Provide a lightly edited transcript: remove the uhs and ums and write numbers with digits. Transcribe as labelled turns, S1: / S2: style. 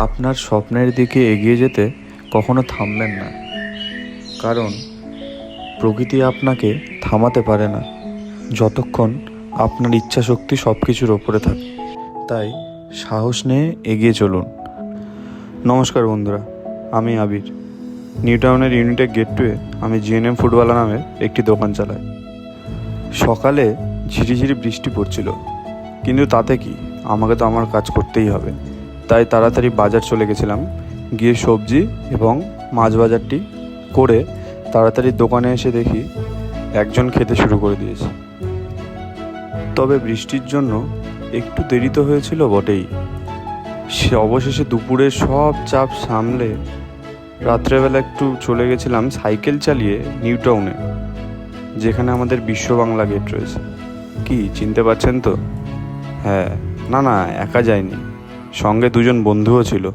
S1: আপনার স্বপ্নের দিকে এগিয়ে যেতে কখনো থামবেন না, কারণ প্রকৃতি আপনাকে থামাতে পারে না যতক্ষণ আপনার ইচ্ছাশক্তি সব কিছুর ওপরে থাকে। তাই সাহস নিয়ে এগিয়ে চলুন। নমস্কার বন্ধুরা, আমি আবির। নিউ টাউনের ইউনিটেক গেটওয়ে আমি জিএনএম ফুডওয়ালা নামের একটি দোকান চালাই। সকালে ঝিরিঝিরি বৃষ্টি পড়ছিল, কিন্তু তাতে কি, আমাকে তো আমার কাজ করতেই হবে। তাই তাড়াতাড়ি বাজার চলে গেছিলাম। গিয়ে সবজি এবং মাছ বাজারটি করে তাড়াতাড়ি দোকানে এসে দেখি একজন খেতে শুরু করে দিয়েছে। তবে বৃষ্টির জন্য একটু দেরি তো হয়েছিল বটেই। সে অবশেষে দুপুরের সব চাপ সামলে রাত্রেবেলা একটু চলে গেছিলাম সাইকেল চালিয়ে নিউ টাউনে, যেখানে আমাদের বিশ্ব বাংলা গেট রয়েছে। কি চিনতে পারছেন তো? হ্যাঁ, না একা যাইনি, সঙ্গে দুজন বন্ধুও ছিল।